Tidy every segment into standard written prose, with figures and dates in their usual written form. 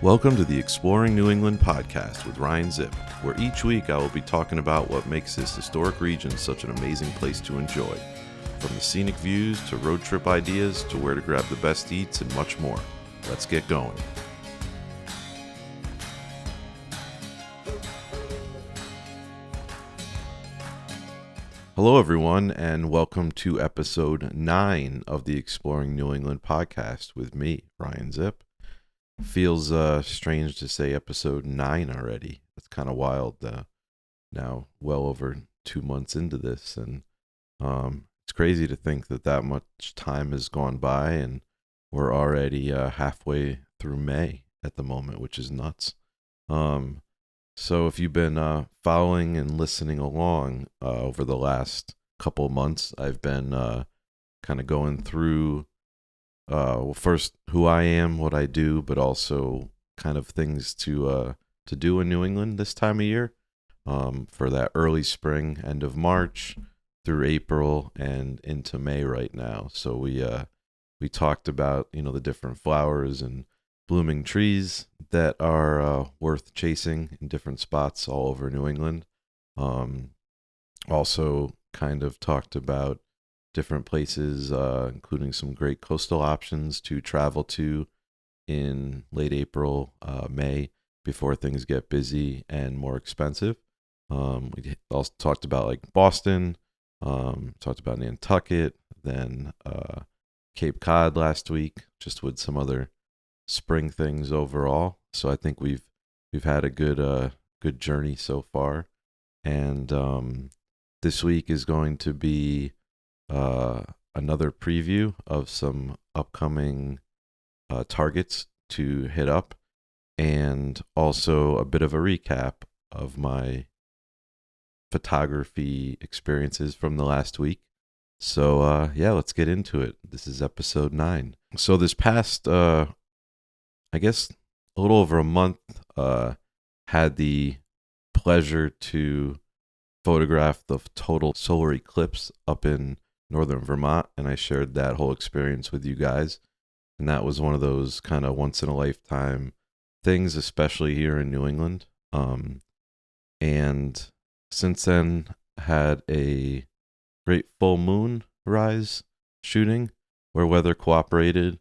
Welcome to the Exploring New England podcast with Ryan Zipp, where each week I will be talking about what makes this historic region such an amazing place to enjoy. From the scenic views to road trip ideas to where to grab the best eats and much more. Let's get going. Hello, everyone, and welcome to episode 9 of the Exploring New England podcast with me, Ryan Zipp. Feels strange to say episode 9 already. It's kind of wild now, well over 2 months into this, and it's crazy to think that much time has gone by, and we're already halfway through May at the moment, which is nuts. So if you've been following and listening along over the last couple of months, I've been kind of going through first who I am, what I do, but also kind of things to do in New England this time of year, for that early spring, end of March through April and into May right now. So we talked about the different flowers and blooming trees that are worth chasing in different spots all over New England. Also kind of talked about different places, including some great coastal options to travel to in late April, May, before things get busy and more expensive. We also talked about like Boston, talked about Nantucket, then Cape Cod last week, just with some other spring things overall. So I think we've had a good journey so far, and this week is going to be another preview of some upcoming targets to hit up, and also a bit of a recap of my photography experiences from the last week. So let's get into it. This is episode 9. So this past I guess a little over a month, had the pleasure to photograph the total solar eclipse up in northern Vermont, and I shared that whole experience with you guys. And that was one of those kind of once in a lifetime things, especially here in New England. And since then, had a great full moon rise shooting where weather cooperated.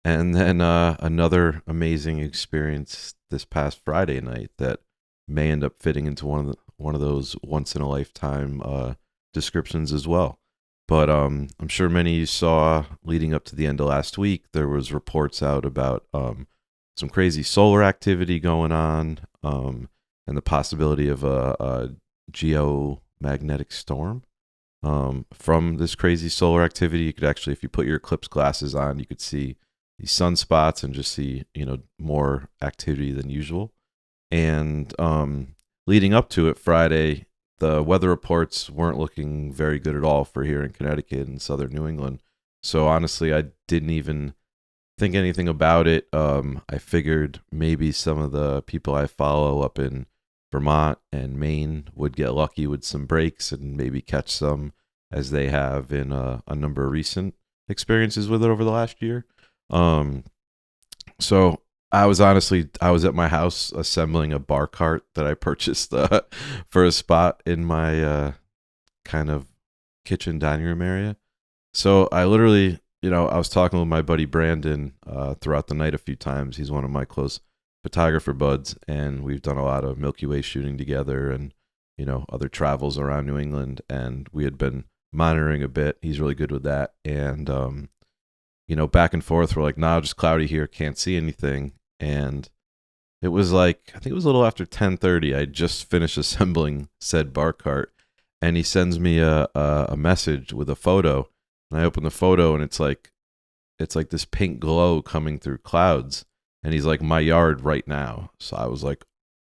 And then another amazing experience this past Friday night that may end up fitting into one of those once in a lifetime descriptions as well. But I'm sure many of you saw, leading up to the end of last week, there was reports out about some crazy solar activity going on, and the possibility of a geomagnetic storm from this crazy solar activity. You could actually, if you put your eclipse glasses on, you could see these sunspots and just see more activity than usual. And leading up to it Friday, the weather reports weren't looking very good at all for here in Connecticut and southern New England. So honestly, I didn't even think anything about it. I figured maybe some of the people I follow up in Vermont and Maine would get lucky with some breaks and maybe catch some, as they have in a number of recent experiences with it over the last year. So I was at my house assembling a bar cart that I purchased for a spot in my kind of kitchen dining room area. So I literally, I was talking with my buddy Brandon throughout the night a few times. He's one of my close photographer buds, and we've done a lot of Milky Way shooting together and, other travels around New England. And we had been monitoring a bit. He's really good with that. And, back and forth, we're like, nah, just cloudy here, can't see anything. And it was like, I think it was a little after 10:30. I just finished assembling said bar cart, and he sends me a message with a photo, and I open the photo, and it's like this pink glow coming through clouds, and he's like, my yard right now. So I was like,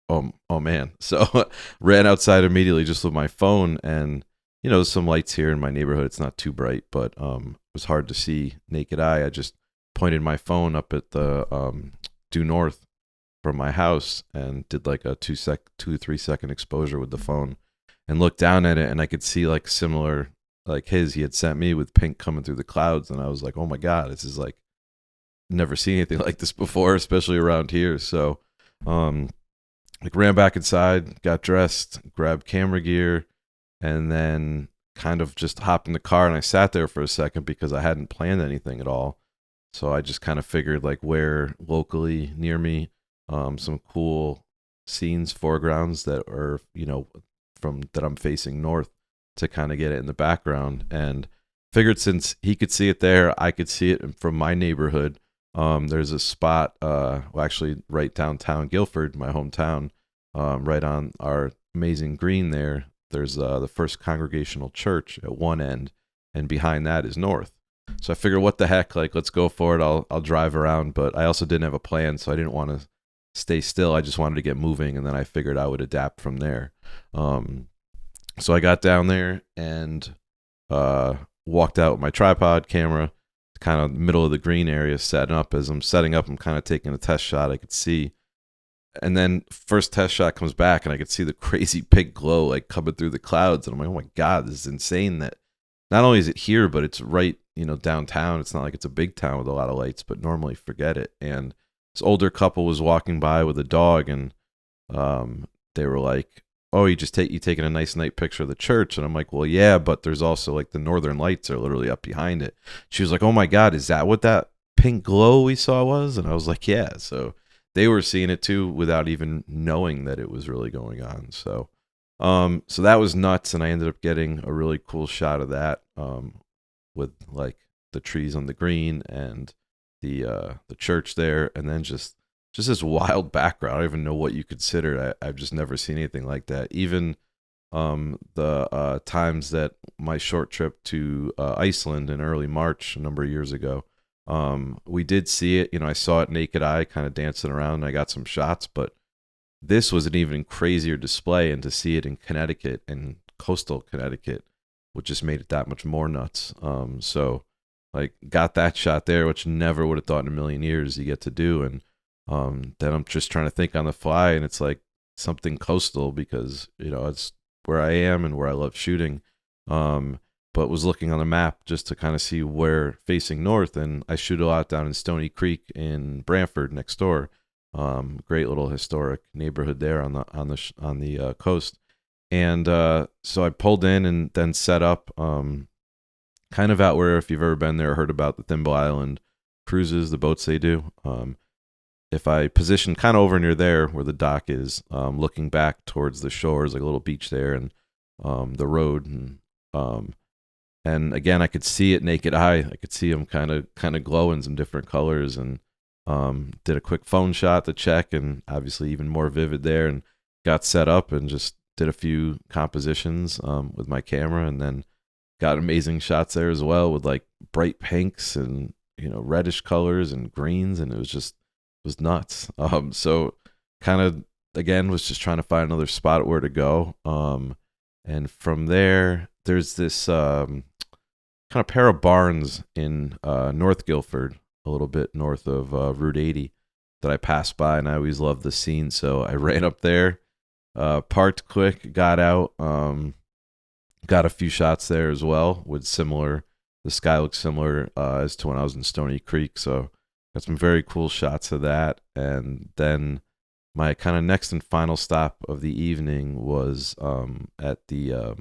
oh man. So ran outside immediately just with my phone, and there's some lights here in my neighborhood. It's not too bright, but it was hard to see naked eye. I just pointed my phone up at the due north from my house and did like a 2-3 second exposure with the phone and looked down at it, and I could see like similar, like he had sent me with pink coming through the clouds, and I was like, oh my god, this is like never seen anything like this before, especially around here. So, um, like ran back inside, got dressed, grabbed camera gear, and then kind of just hopped in the car and I sat there for a second because I hadn't planned anything at all. So I just kind of figured like where locally near me, some cool scenes, foregrounds that are, from that I'm facing north to kind of get it in the background. And figured since he could see it there, I could see it from my neighborhood. There's a spot, actually right downtown Guilford, my hometown, right on our amazing green there. There's the First Congregational Church at one end, and behind that is north. So I figured, what the heck, like let's go for it. I'll drive around, but I also didn't have a plan, so I didn't want to stay still. I just wanted to get moving, and then I figured I would adapt from there. So I got down there and walked out with my tripod camera, kind of middle of the green area, setting up. As I'm setting up, I'm kind of taking a test shot. I could see, and then first test shot comes back, and I could see the crazy pink glow like coming through the clouds, and I'm like, oh my god, this is insane. That not only is it here, but it's right, downtown. It's not like it's a big town with a lot of lights, but normally forget it. And this older couple was walking by with a dog, and they were like, oh, you taking a nice night picture of the church? And I'm like, well, yeah, but there's also like the northern lights are literally up behind it. She was like, oh my god, is that what that pink glow we saw was? And I was like, yeah. So they were seeing it too without even knowing that it was really going on. So so that was nuts, and I ended up getting a really cool shot of that, with like the trees on the green and the church there, and then just this wild background. I don't even know what you consider. I've just never seen anything like that. Even the times that my short trip to Iceland in early March a number of years ago, we did see it. I saw it naked eye, kind of dancing around, and I got some shots, but this was an even crazier display, and to see it in Connecticut and coastal Connecticut, which just made it that much more nuts. So like got that shot there, which never would have thought in a million years you get to do. And then I'm just trying to think on the fly, and it's like something coastal because, it's where I am and where I love shooting. But was looking on the map just to kind of see where facing north, and I shoot a lot down in Stony Creek in Branford next door. Great little historic neighborhood there on the coast. And so I pulled in and then set up kind of out where, if you've ever been there or heard about the Thimble Island cruises, the boats they do. If I position kind of over near there where the dock is, looking back towards the shores, like a little beach there, and the road, and again I could see it naked eye. I could see them kind of glow in some different colors, and did a quick phone shot to check, and obviously even more vivid there, and got set up and just did a few compositions with my camera, and then got amazing shots there as well with like bright pinks and reddish colors and greens, and it was nuts. So kind of again was just trying to find another spot where to go, and from there's this kind of pair of barns in North Guilford, a little bit north of Route 80, that I passed by, and I always loved the scene. So I ran up there, parked quick, got out, got a few shots there as well with the sky looks similar as to when I was in Stony Creek. So got some very cool shots of that. And then my kind of next and final stop of the evening was at the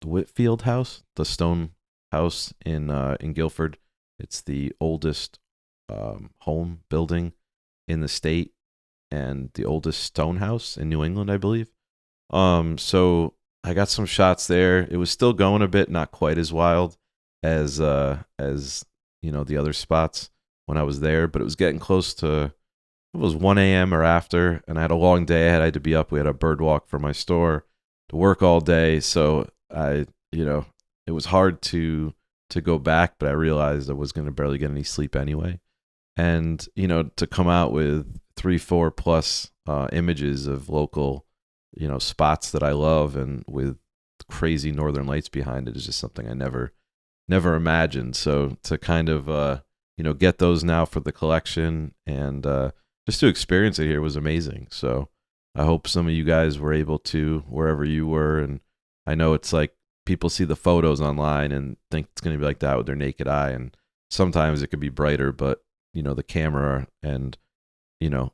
Whitfield House, the stone house in Guilford. It's the oldest home building in the state and the oldest stone house in New England, I believe. So I got some shots there. It was still going a bit, not quite as wild as the other spots when I was there, but it was getting close to, it was 1 a.m. or after, and I had a long day ahead. I had to be up. We had a bird walk for my store, to work all day. So it was hard to go back, but I realized I was going to barely get any sleep anyway. And, to come out with 3-4 plus images of local, spots that I love, and with crazy northern lights behind it, is just something I never imagined. So to kind of, get those now for the collection, and just to experience it here was amazing. So I hope some of you guys were able to, wherever you were. And I know it's like people see the photos online and think it's going to be like that with their naked eye. And sometimes it could be brighter, but the camera and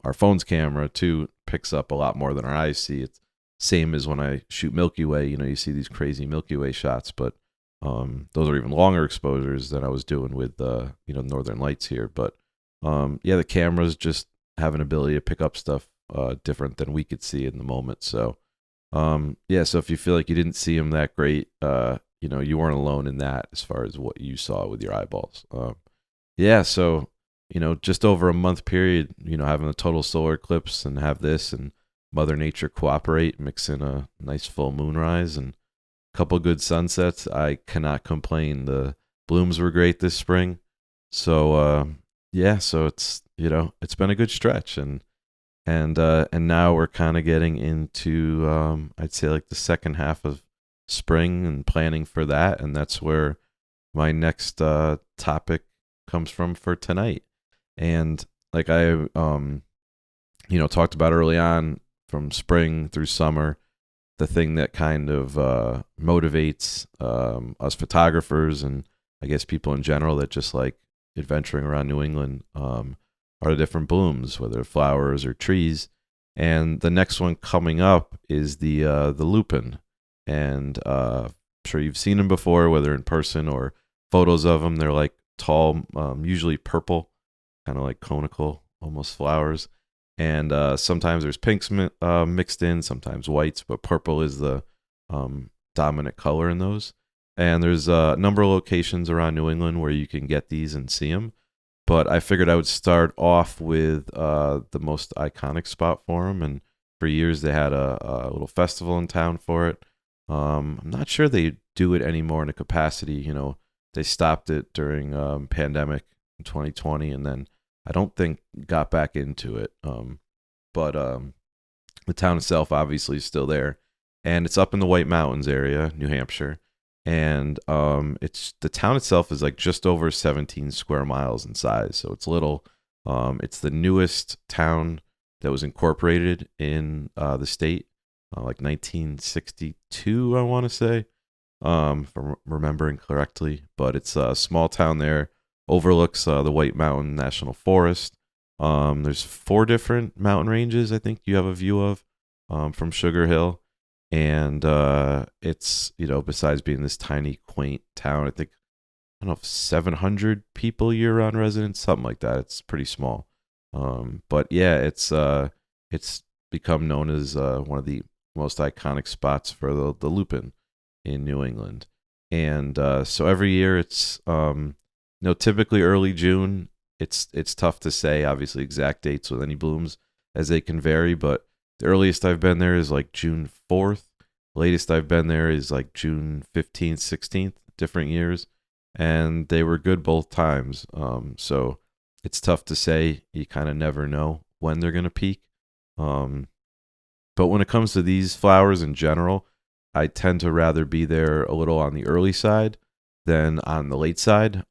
our phone's camera too picks up a lot more than our eyes see. It's same as when I shoot Milky Way. You see these crazy Milky Way shots, but those are even longer exposures than I was doing with Northern Lights here. But the cameras just have an ability to pick up stuff different than we could see in the moment. So so if you feel like you didn't see them that great, you weren't alone in that as far as what you saw with your eyeballs. So just over a month period, having a total solar eclipse and have this and Mother Nature cooperate, mix in a nice full moonrise and a couple good sunsets. I cannot complain. The blooms were great this spring. So so it's been a good stretch, and now we're kind of getting into I'd say like the second half of spring and planning for that, and that's where my next topic comes from for tonight. And like I talked about early on, from spring through summer, the thing that kind of motivates us photographers and I guess people in general that just like adventuring around New England are the different blooms, whether flowers or trees. And the next one coming up is the lupine, and I'm sure you've seen them before, whether in person or photos of them. They're like tall, usually purple, kind of like conical, almost flowers. And sometimes there's pinks mixed in, sometimes whites, but purple is the dominant color in those. And there's a number of locations around New England where you can get these and see them. But I figured I would start off with the most iconic spot for them. And for years they had a little festival in town for it. I'm not sure they do it anymore in a capacity. They stopped it during pandemic in 2020, and then I don't think got back into it. But the town itself obviously is still there, and it's up in the White Mountains area, New Hampshire. And it's the town itself is like just over 17 square miles in size, so it's little. It's the newest town that was incorporated in the state, like 1962, I want to say, if I'm remembering correctly. But it's a small town there, overlooks the White Mountain National Forest. There's 4 different mountain ranges I think you have a view of from Sugar Hill. And it's, besides being this tiny, quaint town, I think, I don't know, 700 people year-round residents, something like that. It's pretty small. But yeah, it's become known as one of the most iconic spots for the lupine in New England. And so every year it's, typically early June. It's tough to say, obviously, exact dates with any blooms, as they can vary, but the earliest I've been there is like June 4th. Latest I've been there is like June 15th, 16th, different years. And they were good both times. So it's tough to say. You kind of never know when they're going to peak. But when it comes to these flowers in general, I tend to rather be there a little on the early side than on the late side.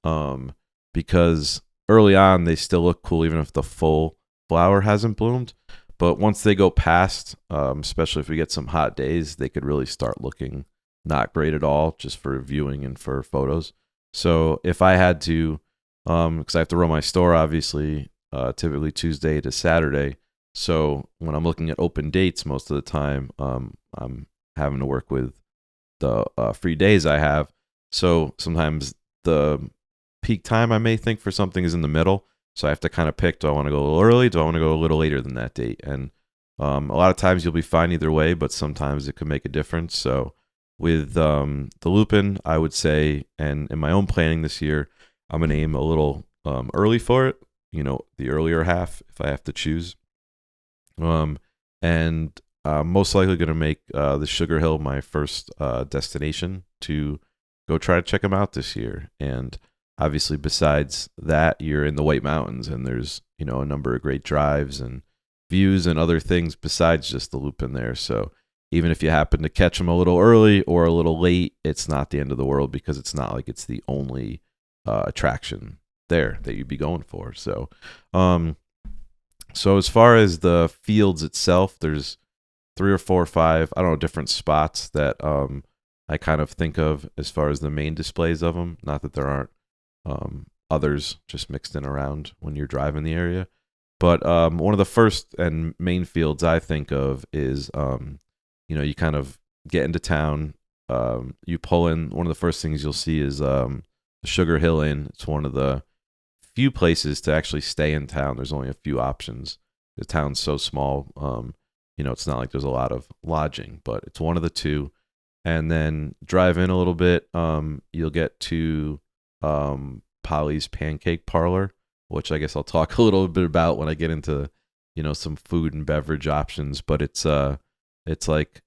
Because early on, they still look cool, even if the full flower hasn't bloomed. But once they go past, especially if we get some hot days, they could really start looking not great at all, just for viewing and for photos. So if I had to, because I have to run my store, obviously, typically Tuesday to Saturday. So when I'm looking at open dates, most of the time, I'm having to work with the free days I have. So sometimes the peak time I may think for something is in the middle. So I have to kind of pick, do I want to go a little early? Do I want to go a little later than that date? And a lot of times you'll be fine either way, but sometimes it could make a difference. So with the lupine, I would say, and in my own planning this year, I'm going to aim a little early for it, the earlier half if I have to choose. And I'm most likely going to make the Sugar Hill my first destination to go try to check them out this year. And obviously, besides that, you're in the White Mountains, and there's, a number of great drives and views and other things besides just the lupine there. So even if you happen to catch them a little early or a little late, it's not the end of the world, because it's not like it's the only attraction there that you'd be going for. So, so as far as the fields itself, there's 3 or 4 or 5, I don't know, different spots that I kind of think of as far as the main displays of them. Not that there aren't others just mixed in around when you're driving the area. But one of the first and main fields I think of is, you kind of get into town. You pull in. One of the first things you'll see is the Sugar Hill Inn. It's one of the few places to actually stay in town. There's only a few options. The town's so small. It's not like there's a lot of lodging, but it's one of the two. And then drive in a little bit. You'll get to Polly's Pancake Parlor, which I guess I'll talk a little bit about when I get into, some food and beverage options. But it's like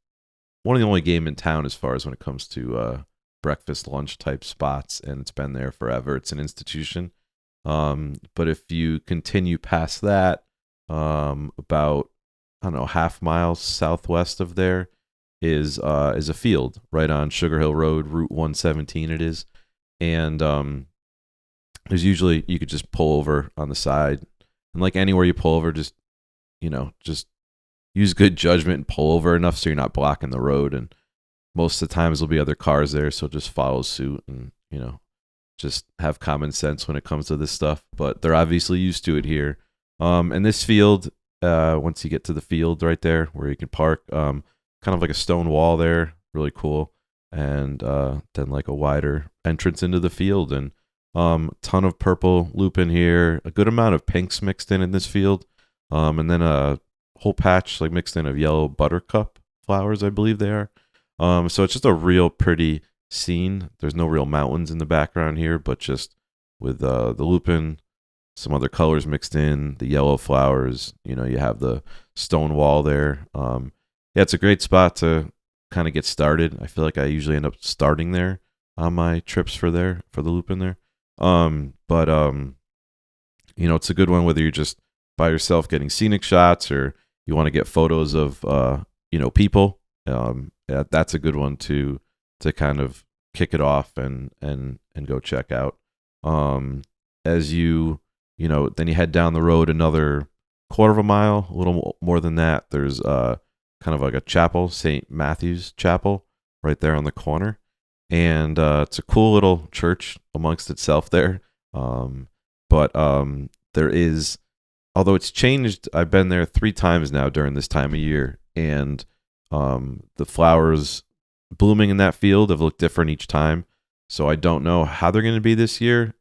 one of the only game in town as far as when it comes to breakfast, lunch type spots, and it's been there forever. It's an institution. But if you continue past that, about I don't know, half mile southwest of there is a field right on Sugar Hill Road, Route 117 it is. And there's usually, you could just pull over on the side. And like anywhere you pull over, just use good judgment and pull over enough so you're not blocking the road. And most of the times there'll be other cars there, so just follow suit and, just have common sense when it comes to this stuff. But they're obviously used to it here. And this field, once you get to the field right there where you can park, kind of like a stone wall there, really cool. And then like a wider entrance into the field, and ton of purple lupin here, a good amount of pinks mixed in this field, and then a whole patch like mixed in of yellow buttercup flowers, I believe they are. So it's just a real pretty scene. There's no real mountains in the background here, but just with the lupin, some other colors mixed in, the yellow flowers, you have the stone wall there. Yeah, it's a great spot to kind of get started. I feel like I usually end up starting there on my trips for the lupin there. But it's a good one whether you're just by yourself getting scenic shots or you want to get photos of people. Yeah, that's a good one to kind of kick it off and go check out. As then you head down the road another quarter of a mile, a little more than that. There's kind of like a chapel, St. Matthew's Chapel, right there on the corner. And it's a cool little church amongst itself there. But there is, although it's changed, I've been there 3 times now during this time of year. And the flowers blooming in that field have looked different each time. So I don't know how they're going to be this year.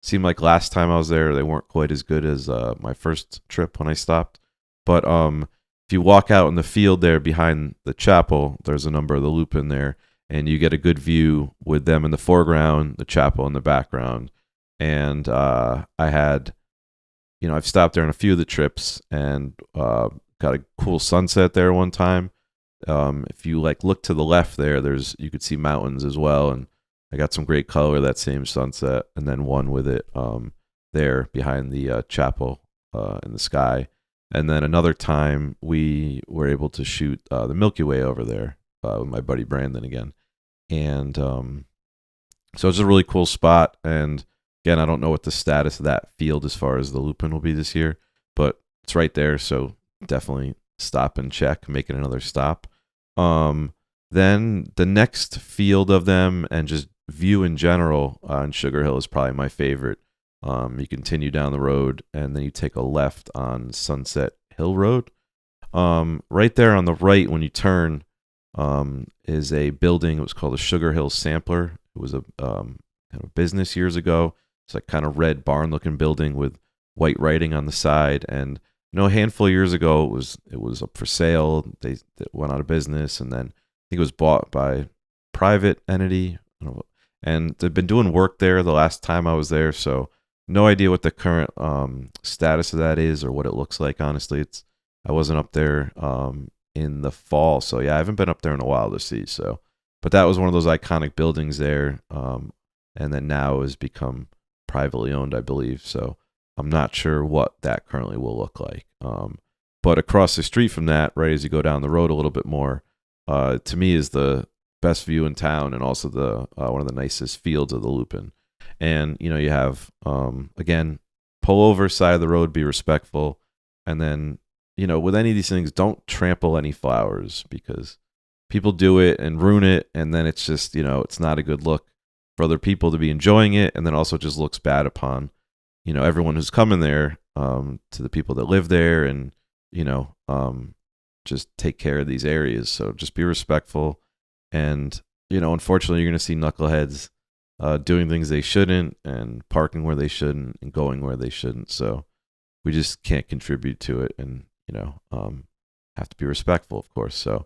Seemed like last time I was there, they weren't quite as good as my first trip when I stopped. But if you walk out in the field there behind the chapel, there's a number of the lupin there, and you get a good view with them in the foreground, the chapel in the background. And I've stopped there on a few of the trips and got a cool sunset there one time. If you look to the left there, you could see mountains as well, and I got some great color that same sunset, and then one with it there behind the chapel in the sky. And then another time we were able to shoot the Milky Way over there with my buddy Brandon again. And so it's a really cool spot. And again, I don't know what the status of that field as far as the lupin will be this year, but it's right there. So definitely stop and check, make it another stop. Then the next field of them and just view in general on Sugar Hill is probably my favorite. You continue down the road and then you take a left on Sunset Hill Road. Right there on the right when you turn is a building. It was called the Sugar Hill Sampler. It was a kind of business years ago. It's like kind of red barn looking building with white writing on the side. And a handful of years ago it was up for sale. They went out of business, and then I think it was bought by private entity. And they've been doing work there the last time I was there, so no idea what the current status of that is or what it looks like. Honestly, I wasn't up there in the fall, so yeah, I haven't been up there in a while to see. So, but that was one of those iconic buildings there, and then now has become privately owned, I believe. So I'm not sure what that currently will look like. But across the street from that, right as you go down the road a little bit more, to me is the best view in town, and also the one of the nicest fields of the lupin. And you have again, pull over, side of the road, be respectful, and then with any of these things, don't trample any flowers, because people do it and ruin it, and then it's just it's not a good look. for other people to be enjoying it, and then also just looks bad upon, everyone who's coming there, to the people that live there, and you know, just take care of these areas. So just be respectful, and unfortunately, you're going to see knuckleheads doing things they shouldn't, and parking where they shouldn't, and going where they shouldn't. So we just can't contribute to it, and have to be respectful, of course. So,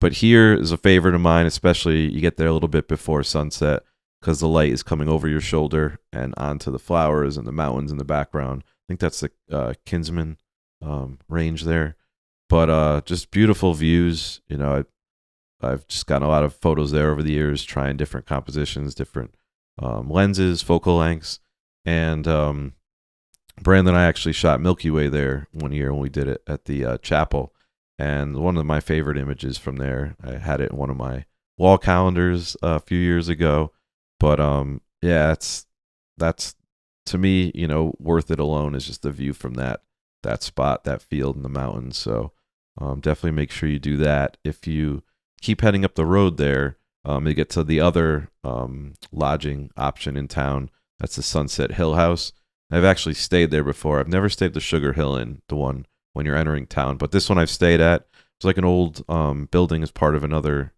but here is a favorite of mine, especially you get there a little bit before sunset because the light is coming over your shoulder and onto the flowers and the mountains in the background. I think that's the Kinsman range there, but just beautiful views. I've just gotten a lot of photos there over the years, trying different compositions, different lenses, focal lengths, and Brandon and I actually shot Milky Way there one year when we did it at the chapel, and one of my favorite images from there, I had it in one of my wall calendars a few years ago. But yeah, that's to me, worth it alone is just the view from that spot, that field in the mountains. So definitely make sure you do that. If you keep heading up the road there, you get to the other lodging option in town. That's the Sunset Hill House. I've actually stayed there before. I've never stayed at the Sugar Hill Inn, the one when you're entering town, but this one I've stayed at. It's like an old building as part of another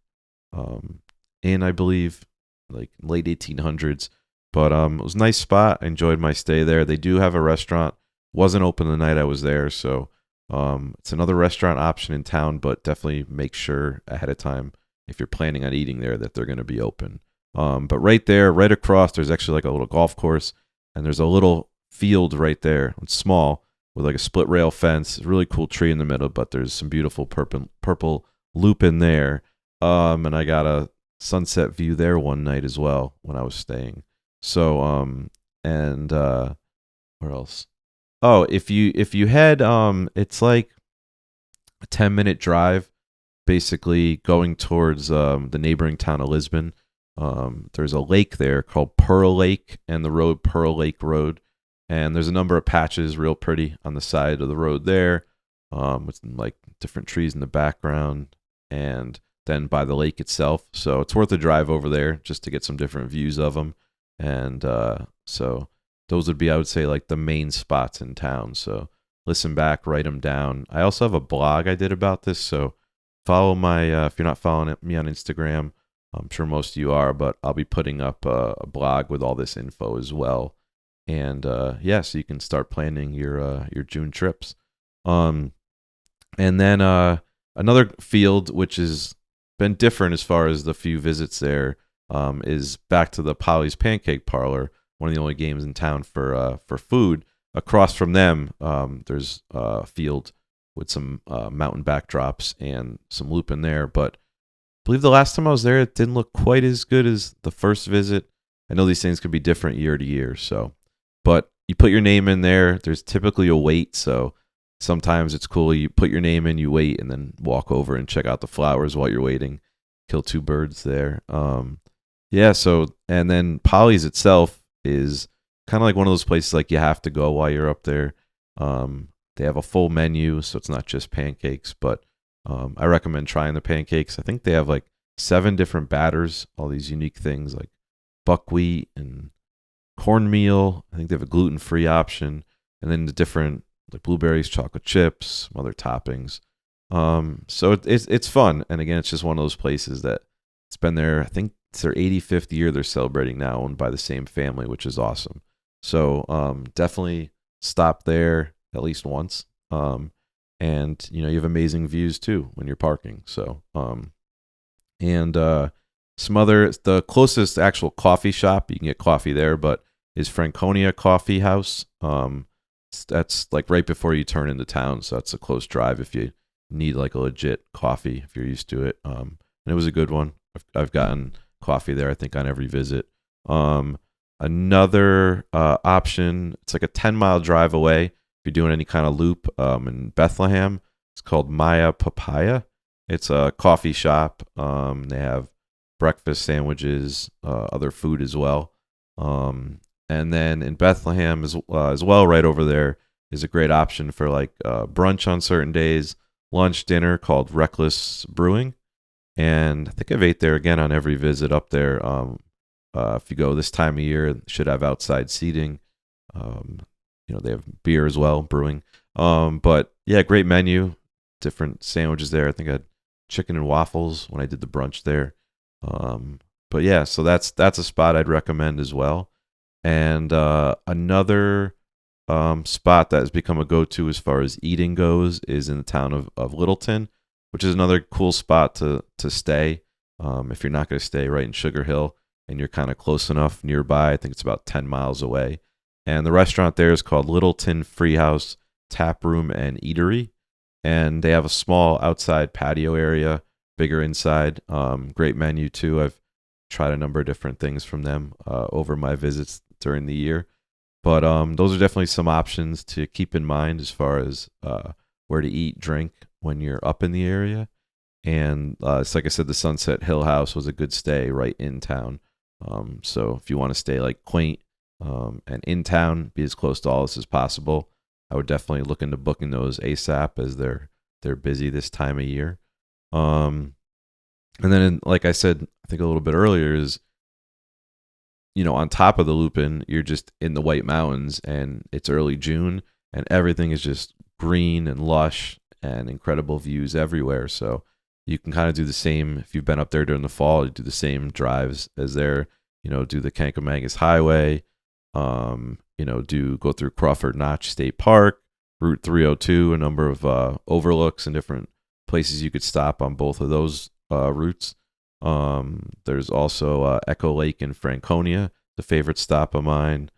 inn, I believe, like late 1800s. But it was a nice spot. I enjoyed my stay there. They do have a restaurant. Wasn't open the night I was there, so it's another restaurant option in town, but definitely make sure ahead of time if you're planning on eating there that they're going to be open. But right there, right across, there's actually like a little golf course, and there's a little field right there. It's small with like a split rail fence. Really cool tree in the middle, but there's some beautiful purple lupine there. And I got a sunset view there one night as well when I was staying. So and where else? Oh, if you head it's like a 10-minute drive basically going towards the neighboring town of Lisbon. There's a lake there called Pearl Lake, and the road Pearl Lake Road, and there's a number of patches real pretty on the side of the road there, with like different trees in the background, and then by the lake itself. So it's worth a drive over there just to get some different views of them. And so those would be, I would say, like the main spots in town. So listen back, write them down. I also have a blog I did about this, so follow my if you're not following me on Instagram, I'm sure most of you are, but I'll be putting up a blog with all this info as well. And yeah, so you can start planning your June trips. And then another field which has been different as far as the few visits there is back to the Polly's Pancake Parlor, one of the only games in town for food. Across from them, there's a field with some mountain backdrops and some lupine there. But I believe the last time I was there, it didn't look quite as good as the first visit. I know these things could be different year to year, so. But you put your name in there. There's typically a wait, so sometimes it's cool. You put your name in, you wait, and then walk over and check out the flowers while you're waiting. Kill two birds there. Yeah, so, and then Polly's itself is kind of like one of those places like you have to go while you're up there. They have a full menu, so it's not just pancakes, but I recommend trying the pancakes. I think they have like 7 different batters, all these unique things like buckwheat and cornmeal. I think they have a gluten-free option, and then the different like blueberries, chocolate chips, some other toppings. So it's fun, and again, it's just one of those places that it's been there. I think it's their 85th year they're celebrating now, owned by the same family, which is awesome. So definitely stop there at least once. And you have amazing views too when you're parking. So and some other, the closest actual coffee shop you can get coffee there, but is Franconia Coffee House. That's like right before you turn into town, so that's a close drive if you need like a legit coffee if you're used to it. And it was a good one. I've gotten coffee there, I think, on every visit. Another option, it's like a 10-mile drive away if you're doing any kind of loop, in Bethlehem. It's called Maya Papaya. It's a coffee shop. They have breakfast sandwiches, other food as well. And then in Bethlehem as well, right over there is a great option for like brunch on certain days, lunch, dinner, called Reckless Brewing. And I think I've ate there again on every visit up there. If you go this time of year, it should have outside seating. Um, they have beer as well, brewing. But yeah, great menu, different sandwiches there. I think I had chicken and waffles when I did the brunch there. But yeah, so that's a spot I'd recommend as well. And another spot that has become a go-to as far as eating goes is in the town of Littleton, which is another cool spot to stay. If you're not going to stay right in Sugar Hill and you're kind of close enough nearby, I think it's about 10 miles away. And the restaurant there is called Littleton Freehouse Tap Room and Eatery. And they have a small outside patio area, bigger inside. Great menu too. I've tried a number of different things from them over my visits during the year. But those are definitely some options to keep in mind as far as where to eat, drink when you're up in the area. And it's like I said, the Sunset Hill House was a good stay right in town. So if you want to stay like quaint and in town, be as close to all this as possible, I would definitely look into booking those ASAP as they're busy this time of year. And then, like I said, I think a little bit earlier is, on top of the Lupin, you're just in the White Mountains and it's early June and everything is just green and lush and incredible views everywhere. So you can kind of do the same if you've been up there during the fall. You do the same drives as there. Do the Kankomangas Highway. Go through Crawford Notch State Park, Route 302, a number of overlooks and different places you could stop on both of those routes. There's also Echo Lake in Franconia, the favorite stop of mine.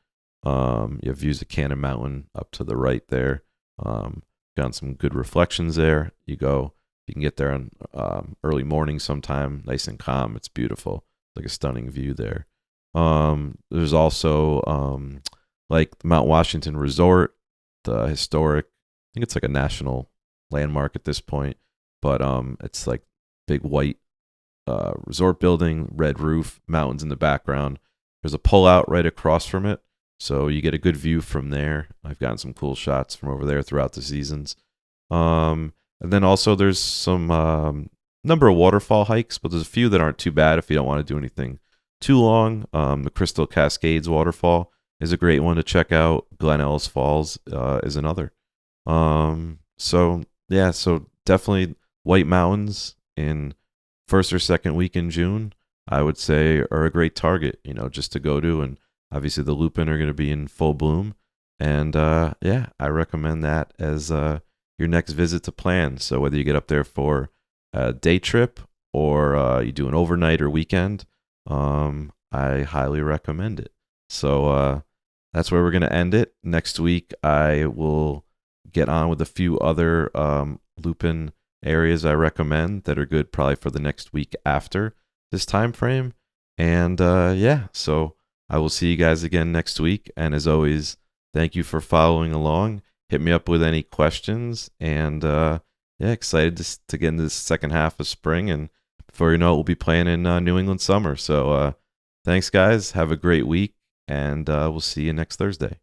You have views of Cannon Mountain up to the right there. Got some good reflections there. You can get there on early morning sometime, nice and calm. It's beautiful, like a stunning view there. There's also like the Mount Washington Resort, the historic. I think it's like a national landmark at this point, but it's like big white resort building, red roof, mountains in the background. There's a pullout right across from it, so you get a good view from there. I've gotten some cool shots from over there throughout the seasons. And then also there's some number of waterfall hikes, but there's a few that aren't too bad if you don't want to do anything too long. The Crystal Cascades waterfall is a great one to check out. Glen Ellis Falls is another. So definitely White Mountains in first or second week in June, I would say, are a great target, just to go to. And obviously the Lupin are going to be in full bloom. And I recommend that as your next visit to plan. So whether you get up there for a day trip or you do an overnight or weekend, I highly recommend it. So that's where we're going to end it. Next week, I will get on with a few other Lupin areas I recommend that are good probably for the next week after this time frame. And so I will see you guys again next week. And as always, thank you for following along. Hit me up with any questions. And excited to get into the second half of spring. And before you know it, we'll be playing in New England summer. So thanks, guys. Have a great week. And we'll see you next Thursday.